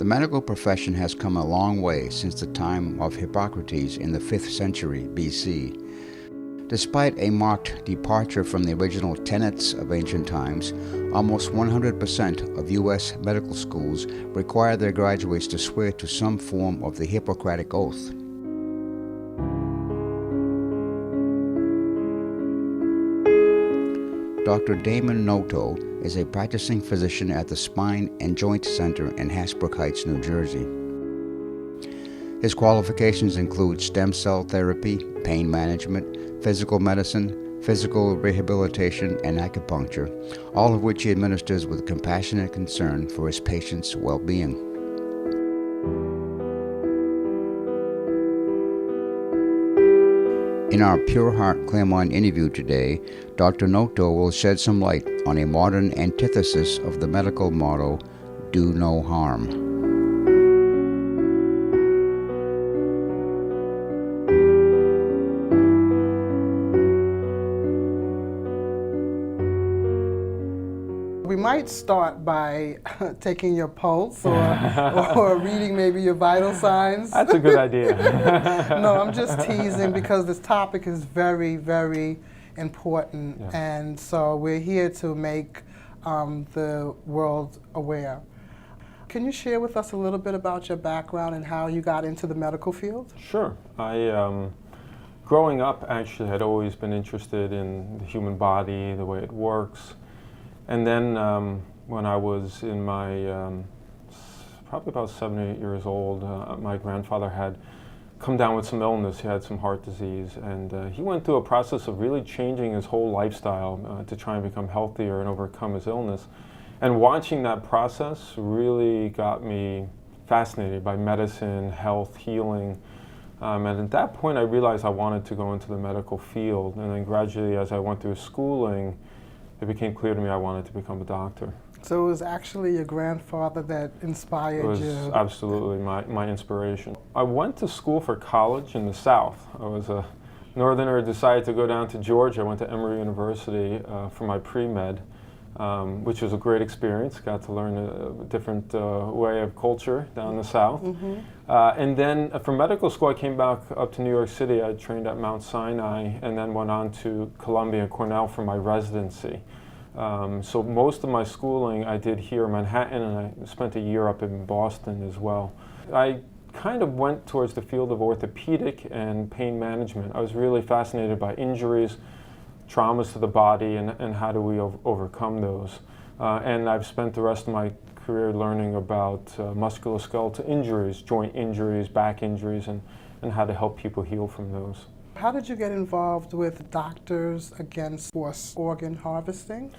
The medical profession has come a long way since the time of Hippocrates in the 5th century BC. Despite a marked departure from the original tenets of ancient times, almost 100% of U.S. medical schools require their graduates to swear to some form of the Hippocratic Oath. Dr. Damon Noto is a practicing physician at the Spine and Joint Center in Hasbrook Heights, New Jersey. His qualifications include stem cell therapy, pain management, physical medicine, physical rehabilitation, and acupuncture, all of which he administers with compassionate concern for his patients' well-being. In our Pure Heart Claremont interview today, Dr. Noto will shed some light on a modern antithesis of the medical motto, "Do no harm." We might start by taking your pulse or reading maybe your vital signs. That's a good idea. No, I'm just teasing because this topic is very, very important. Yeah. And so we're here to make the world aware. Can you share with us a little bit about your background and how you got into the medical field? Sure. Growing up, actually, had always been interested in the human body, the way it works. And then when I was in my, probably about 7 or 8 years old, my grandfather had come down with some illness. He had some heart disease, and he went through a process of really changing his whole lifestyle to try and become healthier and overcome his illness. And watching that process really got me fascinated by medicine, health, healing. And at that point, I realized I wanted to go into the medical field. And then gradually, as I went through schooling, it became clear to me I wanted to become a doctor. So it was actually your grandfather that inspired you? It was absolutely my inspiration. I went to school for college in the South. I was a northerner, decided to go down to Georgia. I went to Emory University for my pre-med, which was a great experience. Got to learn a different way of culture down in the South. Mm-hmm. And then for medical school, I came back up to New York City. I trained at Mount Sinai and then went on to Columbia and Cornell for my residency. So most of my schooling I did here in Manhattan, and I spent a year up in Boston as well. I kind of went towards the field of orthopedic and pain management. I was really fascinated by injuries, traumas to the body, and how do we overcome those. And I've spent the rest of my career learning about musculoskeletal injuries, joint injuries, back injuries, and how to help people heal from those. How did you get involved with Doctors Against Forced Organ Harvesting?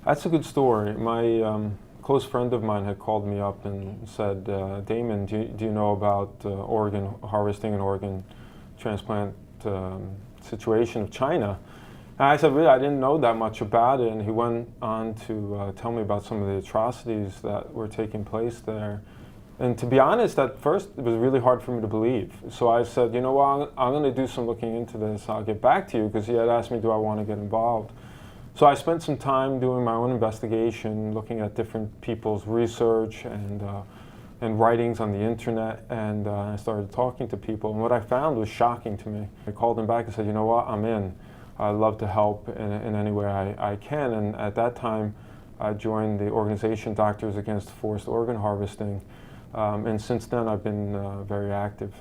That's a good story. My close friend of mine had called me up and said, Damon, do you know about organ harvesting and organ transplant situation of China? And I said, really, I didn't know that much about it. And he went on to tell me about some of the atrocities that were taking place there. And to be honest, at first, it was really hard for me to believe. So I said, you know what, I'm going to do some looking into this. I'll get back to you, because he had asked me, do I want to get involved? So I spent some time doing my own investigation, looking at different people's research and writings on the internet, and I started talking to people. And what I found was shocking to me. I called him back and said, you know what, I'm in. I'd love to help in any way I can. And at that time, I joined the organization Doctors Against Forced Organ Harvesting. And since then, I've been very active.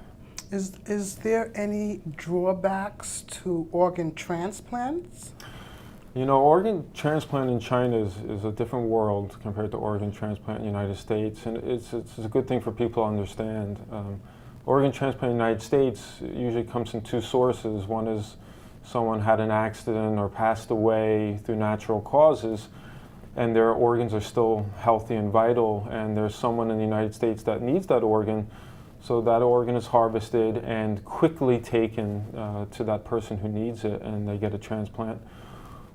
Is there any drawbacks to organ transplants? You know, organ transplant in China is a different world compared to organ transplant in the United States, and it's a good thing for people to understand. Organ transplant in the United States usually comes from two sources. One is someone had an accident or passed away through natural causes, and their organs are still healthy and vital, and there's someone in the United States that needs that organ, so that organ is harvested and quickly taken to that person who needs it, and they get a transplant.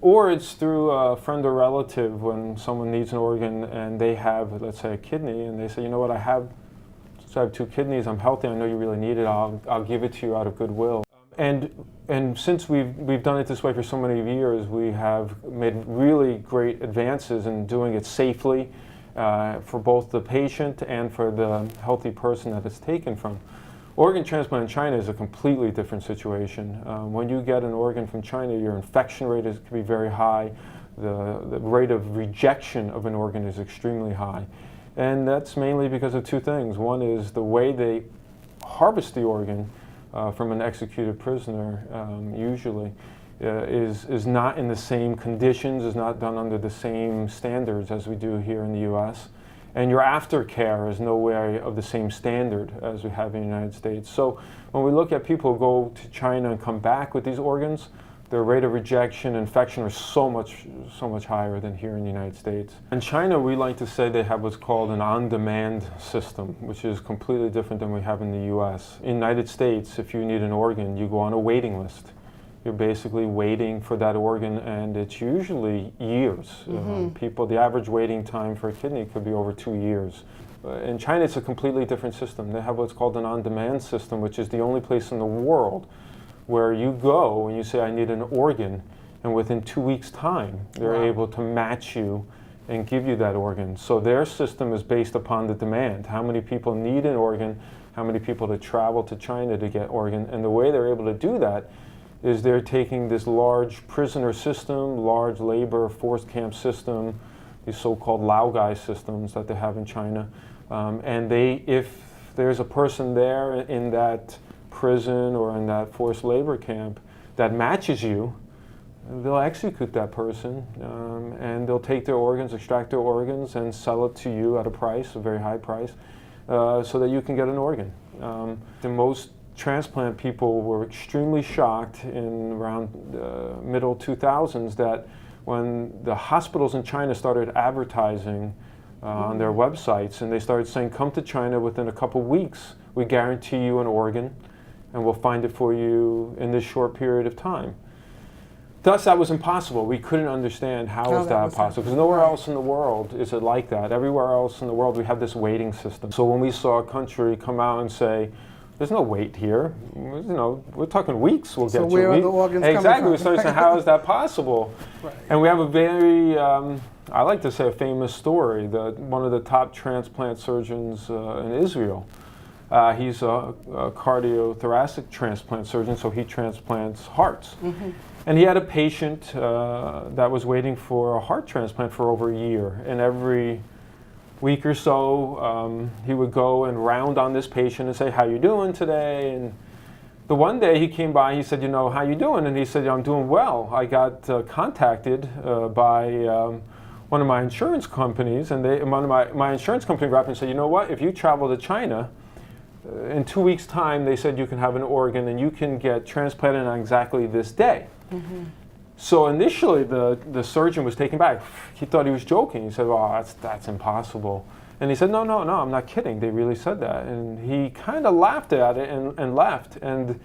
Or it's through a friend or relative when someone needs an organ and they have, let's say, a kidney, and they say, you know what, I have 2 kidneys, I'm healthy, I know you really need it, I'll give it to you out of goodwill. And since we've done it this way for so many years, we have made really great advances in doing it safely for both the patient and for the healthy person that it's taken from. Organ transplant in China is a completely different situation. When you get an organ from China, your infection rate can be very high. The rate of rejection of an organ is extremely high. And that's mainly because of two things. One is the way they harvest the organ from an executed prisoner, usually, is not in the same conditions, is not done under the same standards as we do here in the U.S. And your aftercare is no way of the same standard as we have in the United States. So when we look at people who go to China and come back with these organs, their rate of rejection, infection are so much higher than here in the United States. In China, we like to say they have what's called an on-demand system, which is completely different than we have in the U.S. In the United States, if you need an organ, you go on a waiting list. You're basically waiting for that organ, and it's usually years. The average waiting time for a kidney could be over 2 years. In China, it's a completely different system. They have what's called an on-demand system, which is the only place in the world where you go and you say, I need an organ, and within 2 weeks' time, they're able to match you and give you that organ. So their system is based upon the demand. How many people need an organ, how many people to travel to China to get organ, and the way they're able to do that is they're taking this large prisoner system, large labor forced camp system, these so-called Laogai systems that they have in China, and if there's a person there in that prison or in that forced labor camp that matches you, they'll execute that person, and they'll take their organs, extract their organs, and sell it to you at a price, a very high price, so that you can get an organ. The most transplant people were extremely shocked in around middle 2000s that when the hospitals in China started advertising on their websites, and they started saying, come to China within a couple weeks, we guarantee you an organ, and we'll find it for you in this short period of time. Thus, that was impossible. We couldn't understand how is that possible, because nowhere else in the world is it like that. Everywhere else in the world, we have this waiting system. So when we saw a country come out and say, there's no wait here, we're talking weeks, we'll get you. So where are the organs coming from? Exactly, we started saying, how is that possible? Right. And we have a very, I like to say a famous story, that one of the top transplant surgeons in Israel, he's a cardiothoracic transplant surgeon, so he transplants hearts. And he had a patient that was waiting for a heart transplant for over a year. And every week or so, he would go and round on this patient and say, how you doing today? And the one day he came by, he said, how you doing? And he said, I'm doing well. I got contacted by one of my insurance companies, and one of my insurance company rep and said, you know what, if you travel to China, in 2 weeks' time, they said you can have an organ and you can get transplanted on exactly this day. So initially, the surgeon was taken back. He thought he was joking. He said, well, that's impossible. And he said, no, I'm not kidding. They really said that. And he kind of laughed at it and left. And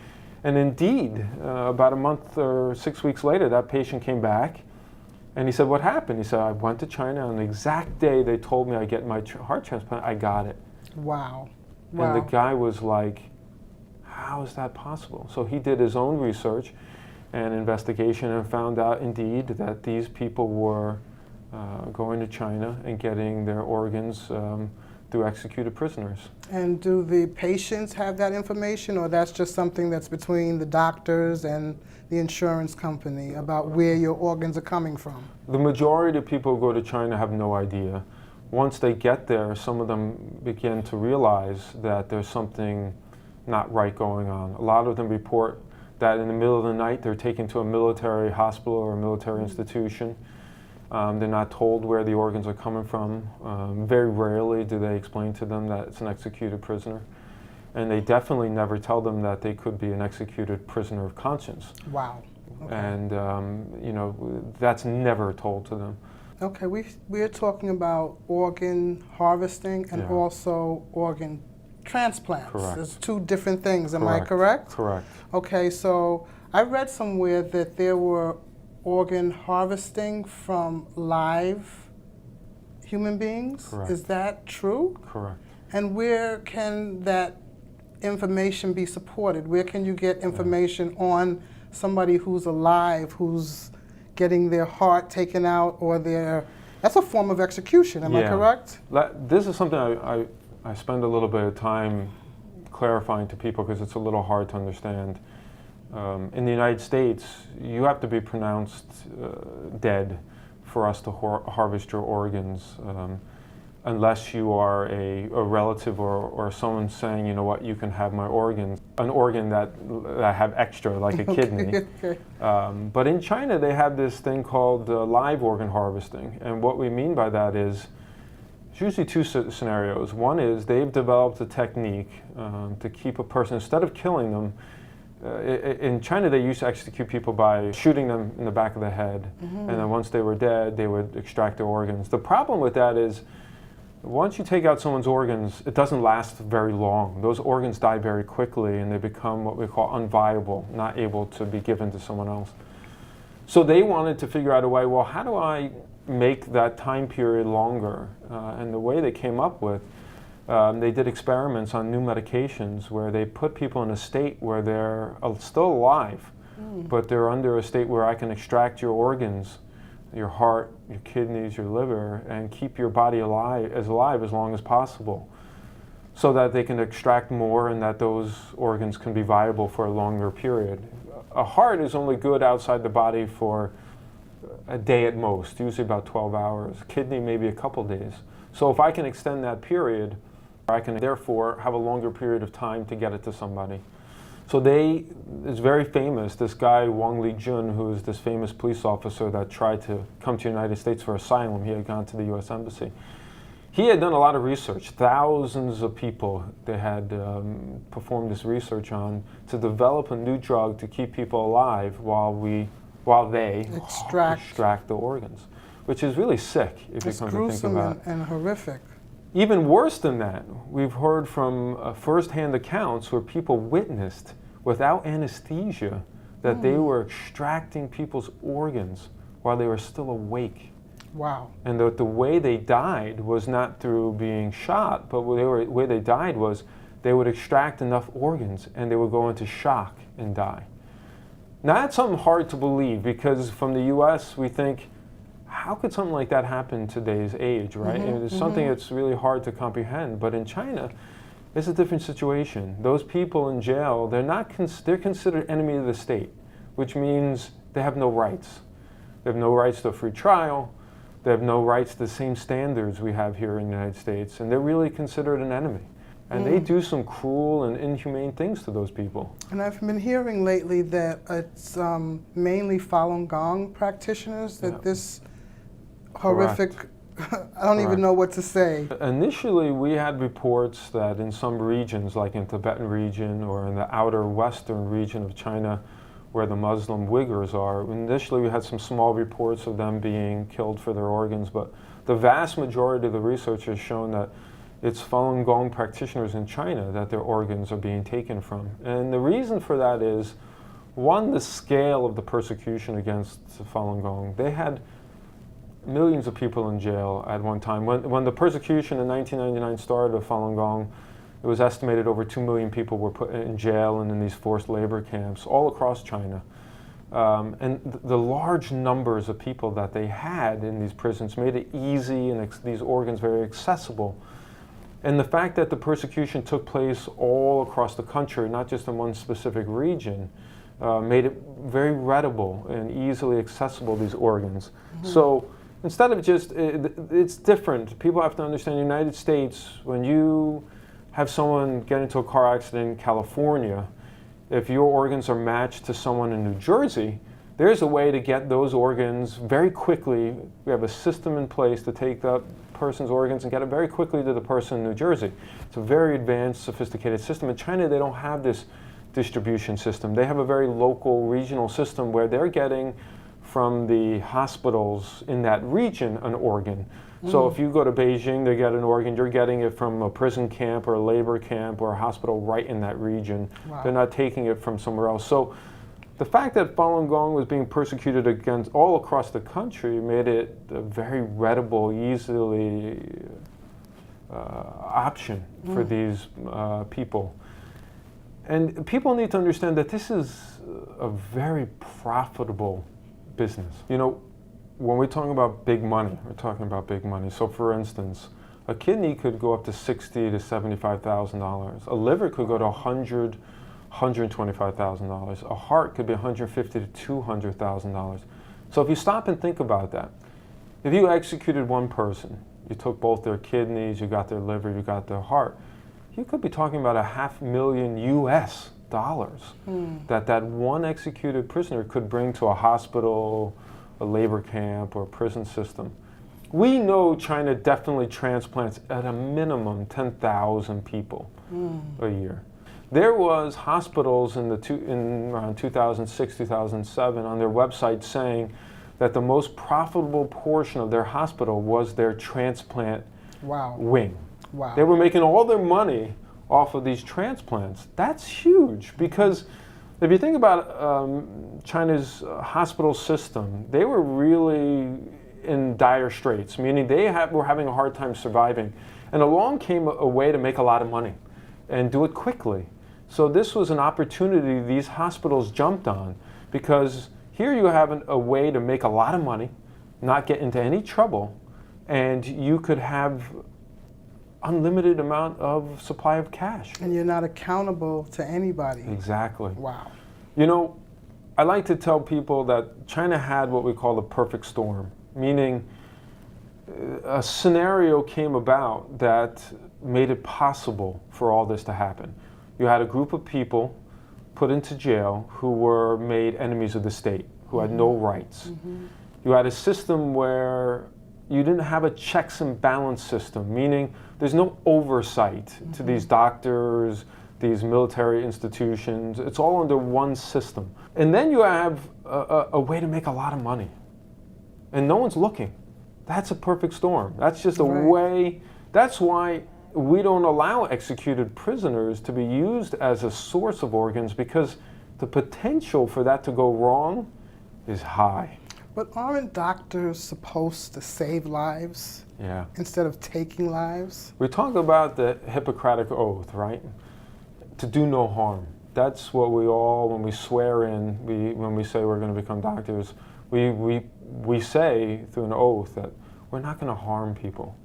indeed, about a month or 6 weeks later, that patient came back. And he said, what happened? He said, I went to China on the exact day they told me I'd get my heart transplant. I got it. Wow. And the guy was like, how is that possible? So he did his own research and investigation and found out indeed that these people were going to China and getting their organs through executed prisoners. And do the patients have that information, or that's just something that's between the doctors and the insurance company about where your organs are coming from? The majority of people who go to China have no idea. Once they get there, some of them begin to realize that there's something not right going on. A lot of them report that in the middle of the night they're taken to a military hospital or a military institution. They're not told where the organs are coming from. Very rarely do they explain to them that it's an executed prisoner. And they definitely never tell them that they could be an executed prisoner of conscience. Wow. Okay. And that's never told to them. Okay, we're talking about organ harvesting and also organ transplants. Correct. There's two different things, am I Correct. correct? Correct. Okay, so I read somewhere that there were organ harvesting from live human beings. Correct. Is that true? Correct. And where can that information be supported? Where can you get information on somebody who's alive, who's getting their heart taken out or their That's a form of execution, am I correct? This is something I spend a little bit of time clarifying to people because it's a little hard to understand. In the United States, you have to be pronounced dead for us to harvest your organs, unless you are a relative or someone saying, you know what, you can have my organs, an organ that I have extra, like a kidney. Okay. But in China, they have this thing called live organ harvesting, and what we mean by that is, it's usually two scenarios. One is they've developed a technique to keep a person, instead of killing them, in China they used to execute people by shooting them in the back of the head, and then once they were dead, they would extract their organs. The problem with that is, once you take out someone's organs, it doesn't last very long. Those organs die very quickly and they become what we call unviable, not able to be given to someone else. So they wanted to figure out a way, well, how do I make that time period longer? And the way they came up with, they did experiments on new medications where they put people in a state where they're still alive, but they're under a state where I can extract your organs, your heart, your kidneys, your liver, and keep your body alive as long as possible, so that they can extract more and that those organs can be viable for a longer period. A heart is only good outside the body for a day at most, usually about 12 hours. Kidney maybe a couple days. So if I can extend that period, I can therefore have a longer period of time to get it to somebody. So it's very famous, this guy Wang Lijun, who is this famous police officer that tried to come to the United States for asylum. He had gone to the US Embassy. He had done a lot of research, thousands of people they had performed this research on to develop a new drug to keep people alive while they extract the organs, which is really sick if you come to think about it. It's gruesome and horrific. Even worse than that, we've heard from first-hand accounts where people witnessed, without anesthesia, that they were extracting people's organs while they were still awake. Wow. And the way they died was not through being shot, but the way they died was they would extract enough organs and they would go into shock and die. Now that's something hard to believe because from the US we think, how could something like that happen in today's age, right? It's something that's really hard to comprehend. But in China, it's a different situation. Those people in jail, they're considered enemy of the state, which means they have no rights. They have no rights to a free trial. They have no rights to the same standards we have here in the United States. And they're really considered an enemy. And they do some cruel and inhumane things to those people. And I've been hearing lately that it's mainly Falun Gong practitioners that this horrific, I don't even know what to say. Initially, we had reports that in some regions, like in Tibetan region or in the outer western region of China, where the Muslim Uyghurs are, initially we had some small reports of them being killed for their organs, but the vast majority of the research has shown that it's Falun Gong practitioners in China that their organs are being taken from. And the reason for that is, one, the scale of the persecution against Falun Gong. They had millions of people in jail at one time. When the persecution in 1999 started of Falun Gong, it was estimated over 2 million people were put in jail and in these forced labor camps all across China. And the large numbers of people that they had in these prisons made it easy and these organs very accessible. And the fact that the persecution took place all across the country, not just in one specific region, made it very readable and easily accessible, these organs. So instead of just, it's different. People have to understand, in the United States, when you have someone get into a car accident in California, if your organs are matched to someone in New Jersey, there's a way to get those organs very quickly. We have a system in place to take that person's organs and get it very quickly to the person in New Jersey. It's a very advanced, sophisticated system. In China, they don't have this distribution system. They have a very local, regional system where they're getting from the hospitals in that region an organ. So if you go to Beijing to get an organ, you're getting it from a prison camp or a labor camp or a hospital right in that region. Wow. They're not taking it from somewhere else. So the fact that Falun Gong was being persecuted against all across the country made it a very readable, easily option for these people. And people need to understand that this is a very profitable business. You know, when we're talking about big money, we're talking about big money. So for instance, a kidney could go up to $60,000 to $75,000. A liver could go to $100,000, $125,000. A heart could be $150,000 to $200,000. So if you stop and think about that, if you executed one person, you took both their kidneys, you got their liver, you got their heart, you could be talking about $500,000 US that one executed prisoner could bring to a hospital, a labor camp, or a prison system. We know China definitely transplants at a minimum 10,000 people a year. There was hospitals in around 2006, 2007 on their website saying that the most profitable portion of their hospital was their transplant wing. Wow. They were making all their money off of these transplants. That's huge, because if you think about China's hospital system, they were really in dire straits, meaning they were having a hard time surviving. And along came a way to make a lot of money and do it quickly. So this was an opportunity these hospitals jumped on, because here you have a way to make a lot of money, not get into any trouble, and you could have unlimited amount of supply of cash. And you're not accountable to anybody. Exactly. Wow. You know, I like to tell people that China had what we call the perfect storm, meaning a scenario came about that made it possible for all this to happen. You had a group of people put into jail who were made enemies of the state, who had no rights. You had a system where you didn't have a checks and balance system, meaning there's no oversight to these doctors, these military institutions. It's all under one system. And then you have a way to make a lot of money. And no one's looking. That's a perfect storm. That's just a way. That's why we don't allow executed prisoners to be used as a source of organs, because the potential for that to go wrong is high. But aren't doctors supposed to save lives instead of taking lives? We talk about the Hippocratic Oath, right? To do no harm. That's what we all, when we swear in, when we say we're going to become doctors, we say through an oath that we're not going to harm people.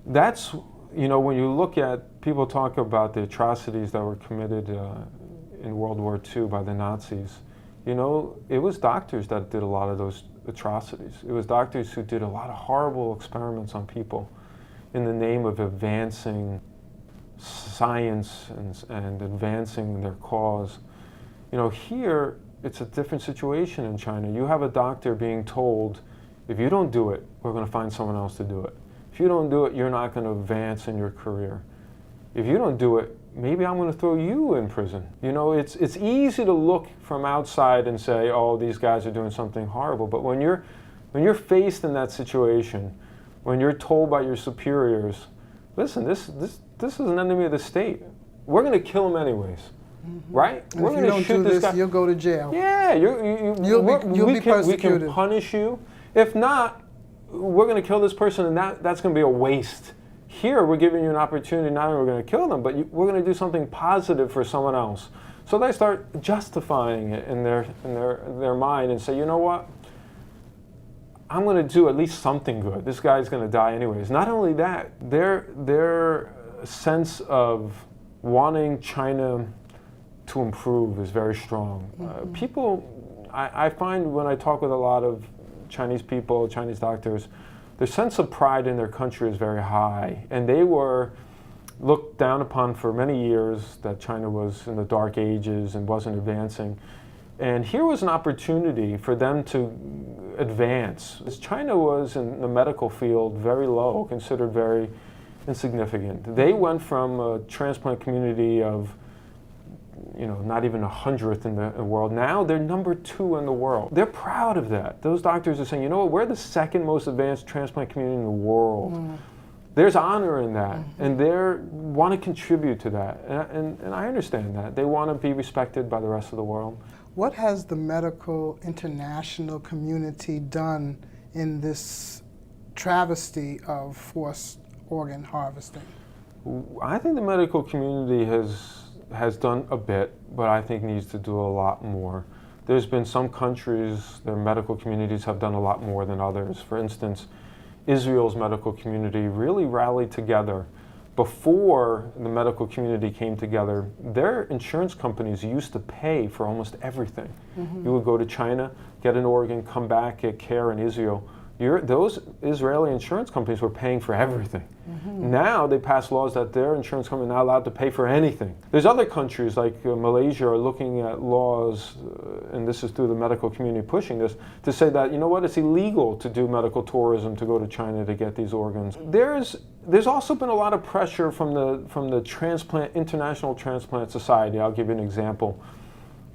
That's, you know, when you look at, people talk about the atrocities that were committed in World War II by the Nazis. You know, it was doctors that did a lot of those atrocities. It was doctors who did a lot of horrible experiments on people in the name of advancing science and advancing their cause. You know, here, it's a different situation in China. You have a doctor being told, if you don't do it, we're going to find someone else to do it. If you don't do it, you're not going to advance in your career. If you don't do it, maybe I'm going to throw you in prison. You know, it's easy to look from outside and say, oh, these guys are doing something horrible. But when you're faced in that situation, when you're told by your superiors, listen, this is an enemy of the state. We're going to kill him anyways. Right? And we're if you going to don't shoot do this this, guy. you'll go to jail. Yeah, You'll be persecuted. We can punish you. If not, we're going to kill this person, and that's going to be a waste. Here, we're giving you an opportunity. Not only we're going to kill them, but we're going to do something positive for someone else. So they start justifying it in their mind and say, you know what? I'm going to do at least something good. This guy's going to die anyways. Not only that, their sense of wanting China to improve is very strong. People, I find when I talk with a lot of Chinese people, Chinese doctors, their sense of pride in their country is very high. And they were looked down upon for many years that China was in the dark ages and wasn't advancing. And here was an opportunity for them to advance. China was in the medical field very low, considered very insignificant. They went from a transplant community of, you know, not even 100th in the world. Now they're number 2 in the world. They're proud of that. Those doctors are saying, you know what, we're the second most advanced transplant community in the world. There's honor in that, and they want to contribute to that. And I understand that. They want to be respected by the rest of the world. What has the medical international community done in this travesty of forced organ harvesting? I think the medical community has done a bit, but I think needs to do a lot more. there's been some countries, their medical communities have done a lot more than others. For instance, Israel's medical community really rallied together. Before the medical community came together, their insurance companies used to pay for almost everything. You would go to China, get an organ, come back, get care in Israel. Those Israeli insurance companies were paying for everything. Now they pass laws that their insurance company is not allowed to pay for anything. There's other countries like Malaysia are looking at laws, and this is through the medical community pushing this, to say that, you know what, it's illegal to do medical tourism to go to China to get these organs. There's also been a lot of pressure from the International Transplant Society. I'll give you an example.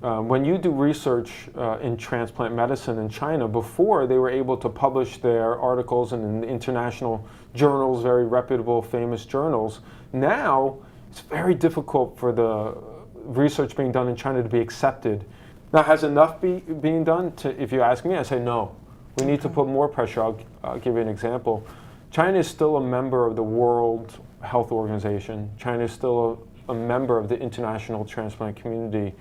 When you do research in transplant medicine in China, before they were able to publish their articles in international journals, very reputable, famous journals, now it's very difficult for the research being done in China to be accepted. Now, has enough being done? If you ask me, I say no. We need to put more pressure. I'll give you an example. China is still a member of the World Health Organization. China is still a member of the International Transplant Community.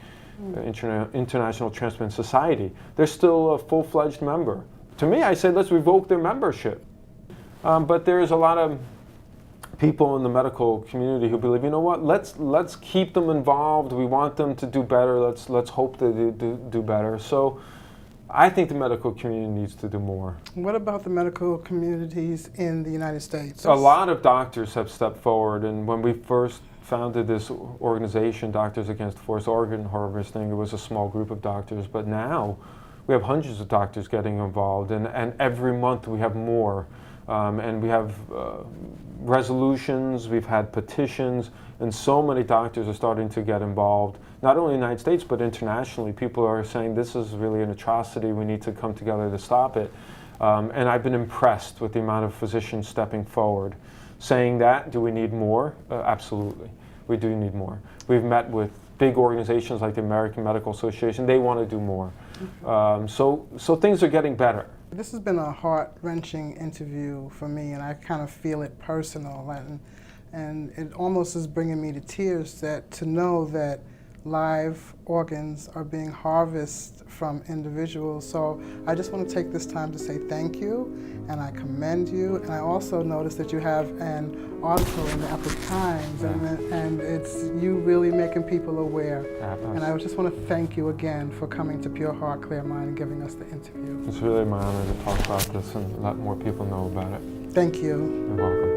International Transplant Society. They're still a full-fledged member. To me, I say let's revoke their membership. But there's a lot of people in the medical community who believe, you know what, let's keep them involved. We want them to do better. Let's hope they do better. So I think the medical community needs to do more. What about the medical communities in the United States? A lot of doctors have stepped forward, and when we first founded this organization, Doctors Against Forced Organ Harvesting, it was a small group of doctors, but now we have hundreds of doctors getting involved, and every month we have more. And we have resolutions, we've had petitions, and so many doctors are starting to get involved, not only in the United States, but internationally. People are saying this is really an atrocity, we need to come together to stop it. And I've been impressed with the amount of physicians stepping forward. Saying that, do we need more? Absolutely, we do need more. We've met with big organizations like the American Medical Association. They want to do more. So things are getting better. This has been a heart-wrenching interview for me, and I kind of feel it personal, and it almost is bringing me to tears to know that live organs are being harvested from individuals. So I just want to take this time to say thank you, and I commend you. And I also noticed that you have an article in the Epoch Times, and it's you really making people aware. And I just want to thank you again for coming to Pure Heart, Clear Mind and giving us the interview. It's really my honor to talk about this and let more people know about it. Thank you. You're welcome.